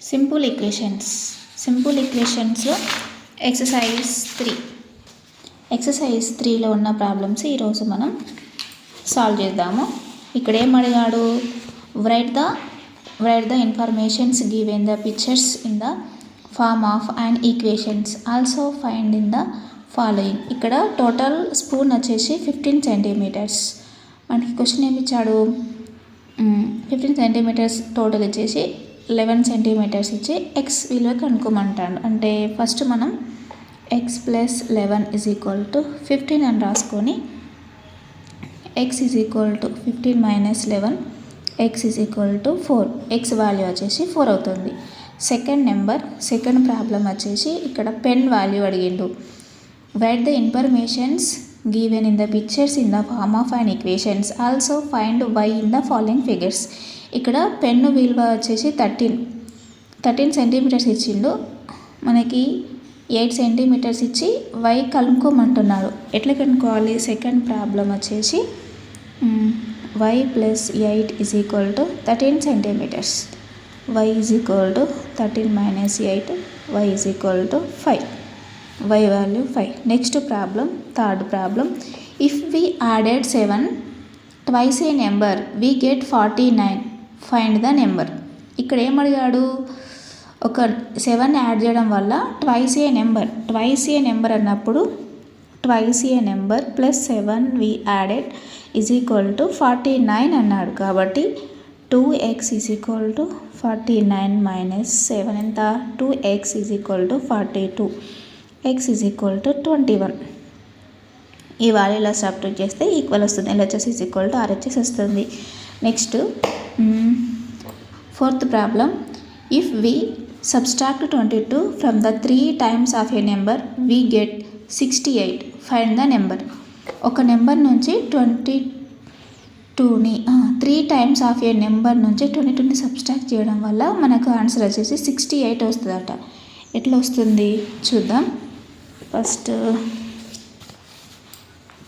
Simple ఈక్వేషన్స్లో exercise 3లో ఉన్న problems ఈరోజు మనం సాల్వ్ చేద్దాము. ఇక్కడ ఏం అడిగాడు, write the informations given the pictures in the form of and equations also find in the following. ఇక్కడ టోటల్ స్పూన్ వచ్చేసి 15 సెంటీమీటర్స్. మనకి క్వశ్చన్ ఏమి ఇచ్చాడు, 15 సెంటీమీటర్స్ టోటల్ వచ్చేసి 11 సెంటీమీటర్స్ ఇచ్చి ఎక్స్ విలువ కనుక్కోమంటాడు. అంటే ఫస్ట్ మనం x plus 11 is equal to 15 అని రాసుకొని x is equal to 15 minus 11 x is equal to 4. X value వచ్చేసి 4 అవుతుంది. సెకండ్ ప్రాబ్లం వచ్చేసి ఇక్కడ పెన్ వాల్యూ అడిగిండు. Write the informations given in the pictures in the form of and equations also find y in the following figures. ఇక్కడ pen విలువ వచ్చేసి 13 centimetres ఇచ్చిండు. మనకి 8 సెంటీమీటర్స్ ఇచ్చి వై కనుక్కోమంటున్నాడు. ఎట్లా కనుక్కోవాలి? సెకండ్ ప్రాబ్లం వచ్చేసి y plus 8 is equal to 13 centimetres. Y is equal to 13 minus 8 y is equal to 5. Y value 5. Next problem, third problem. If we added 7 twice a number we get 49. Find the number. ఇక్కడ ఏం అడిగాడు, ఒక 7 add చేయడం వల్ల twice a number అన్నప్పుడు twice a number plus 7 we added is equal to 49 అన్నాడు. కాబట్టి 2x is equal to 49 minus 7 ఎంత? 2x is equal to 42. x is equal to 21. ఈ వాల్యూలో సబ్ట్రాక్ట్ చేస్తే ఈక్వల్ వస్తుంది. LHS is equal to RHS వస్తుంది. Next fourth problem. If we subtract 22 from the 3 times of a number we get 68. Find the number. ఒక number నుంచి 22ని 3 times of a number నుంచి 22ని సబ్స్ట్రాక్ట్ చేయడం వల్ల మనకు ఆన్సర్ వచ్చేసి 68 వస్తుందట. ఎట్లా వస్తుంది చూద్దాం. First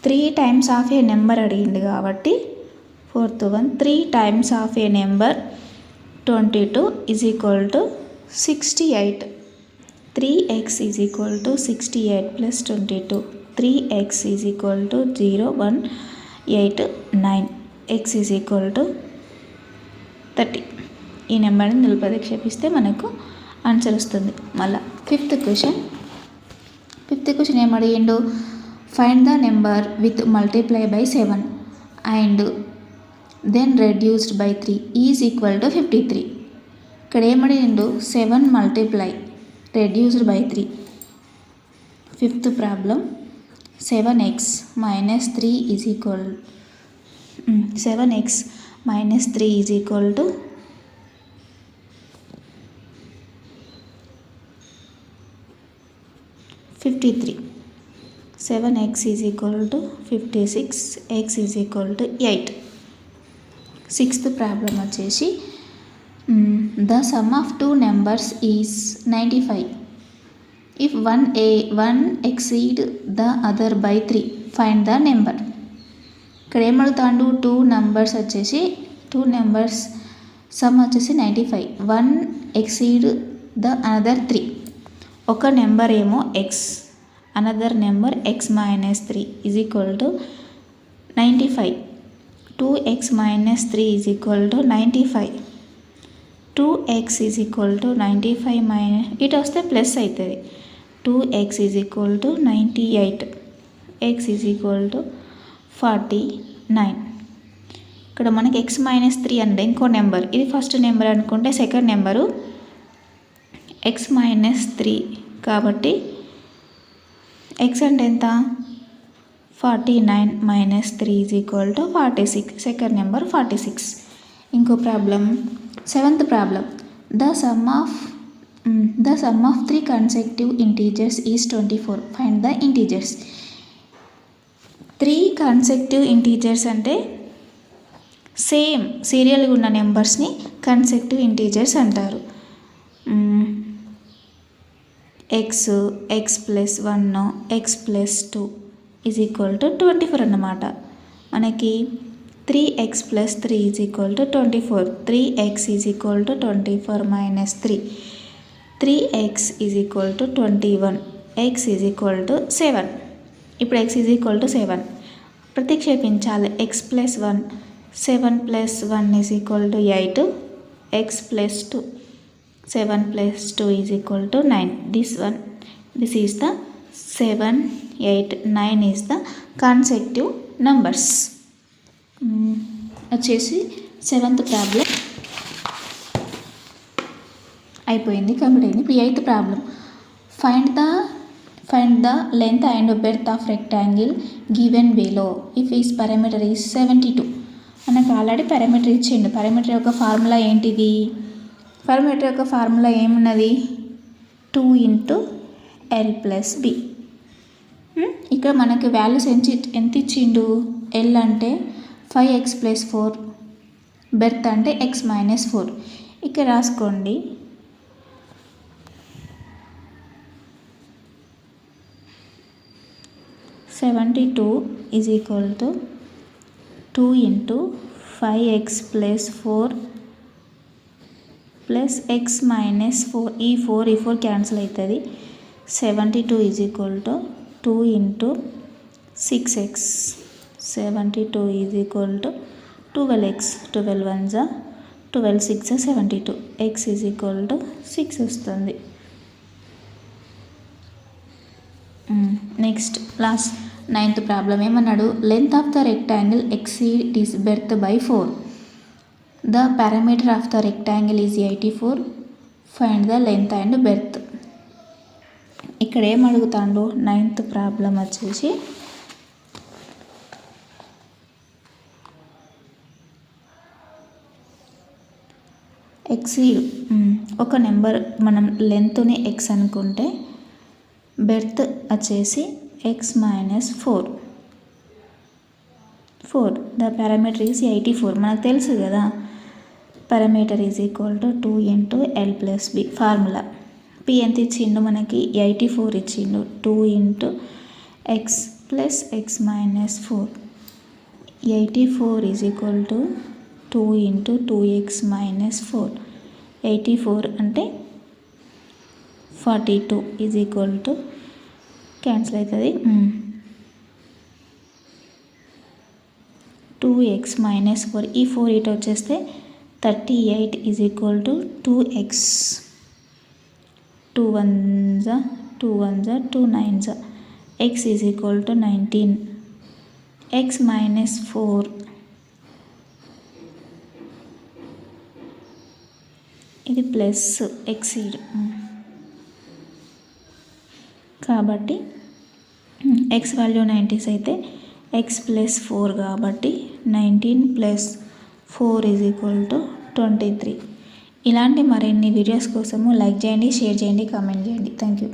3 times of a number అడిగింది కాబట్టి fourth one 3 times of a number 22 is equal to 68. 3x is equal to 68 plus 22. 3x is equal to 0 1 8 9. x is equal to 30. ఈ నెంబర్ని నిలుపదక్షేపిస్తే మనకు ఆన్సర్ వస్తుంది. మళ్ళీ ఫిఫ్త్ క్వశ్చన్ ఏం అడిగిండు, find the number with multiply by 7 and then reduced by 3 is equal to 53. ఇక్కడ ఏమడిగిండు, 7 multiply reduced by 3. Fifth problem. 7x minus 3 is equal 7x minus 3 is equal to 53. 7x is equal to 56. x is equal to 8. Sixth problem వచ్చేసి the sum of 2 numbers is 95. If one exceed the other by 3 find the number. ఇక్కడ ఏమడుగుతాడు, 2 numbers sum వచ్చేసి 95. 1 exceed the another 3. ఒక number ఏమో X, another number X minus 3 is equal to 95. 2x minus 3 is equal to 95. 2x is equal to 95 minus ఇటు వస్తే plus అవుతుంది. 2x is equal to 98. x is equal to 49. ఇక్కడ మనకి x minus 3 అంటే ఇంకో number, ఇది first number అనుకుంటే second number x minus 3 కాబట్టి x అంటే ఎంత? 49 minus 3 is equal to 46. Second number 46. ఇంకో problem, seventh problem. The sum of 3 consecutive integers is 24. Find the integers. 3 consecutive integers అంటే సేమ్ సీరియల్గా ఉన్న నెంబర్స్ని కన్సెక్టివ్ ఇంటీజర్స్ అంటారు. x plus 1 x plus 2 is equal to 24 అన్నమాట. మనకి 3x plus 3 is equal to 24. 3x is equal to 24 minus 3. 3x is equal to 21. x is equal to 7. ఇప్పుడు x is equal to 7 ప్రతిక్షేపించాలి. x plus 1, 7 plus 1 is equal to 8. x plus 2, 7 plus 2 is equal to 9. This is the 7, 8, 9 is the consecutive numbers. వచ్చేసి 7th problem అయిపోయింది, complete అయింది. ఇప్పుడు 8th problem, find the length and berth of rectangle given below if is parameter is 72. మనకు already parameter ఇచ్చిండు. Parameter యొక్క formula ఏంటిది? Parameter యొక్క formula ఏమున్నది? 2 × L + B. ఇక్కడ మనకి వాల్యూస్ ఎంత ఇచ్చిండు? L అంటే 5x + 4, బెర్త్ అంటే x - 4. ఇక్కడ రాసుకోండి. (72 is equal to 2 × 5x + 4 plus x - 4. ఈ 4 క్యాన్సిల్ అవుతుంది. 72 is equal to 2 × 6x. 72 is equal to 12x. 12 1s are 12, 6 are 72. x is equal to 6 వస్తుంది. నెక్స్ట్ లాస్ట్ 9th ప్రాబ్లం ఏమన్నాడు? Length of the rectangle exceed its breadth by 4. The parameter of the rectangle is 84. Find the length and breadth. ఇక్కడ ఏం అడుగుతాడు? 9th problem వచ్చేసి exceed ఒక number, మనం లెంత్ని x అనుకుంటే berth వచ్చేసి x - 4. The parameter is 84. మనకు తెలుసు కదా, parameter is equal to 2 × L + B. Formula p ఎంత ఇచ్చిండు? మనకి 84 ఇచ్చిండు. 2 × x + x - 4. 84 is equal to 2 × 2x - 4. 84 అంటే 42 ఈజ్ ఈక్వల్ టు క్యాన్సిల్ అవుతుంది. 2x - 4, ఈ 4 ఇటు వచ్చేస్తే 38 is equal to 2x. 2 1s are 2 9s are. x is equal to 19. x - 4 ఇది ప్లస్ ఎక్సీడ్ కాబట్టి x వాల్యూ 90s అయితే x + 4 కాబట్టి 19 + 4 ఈజ్ ఈక్వల్ టు 23. ఇలాంటి మరిన్ని వీడియోస్ కోసము లైక్ చేయండి, షేర్ చేయండి, కామెంట్ చేయండి. Thank you.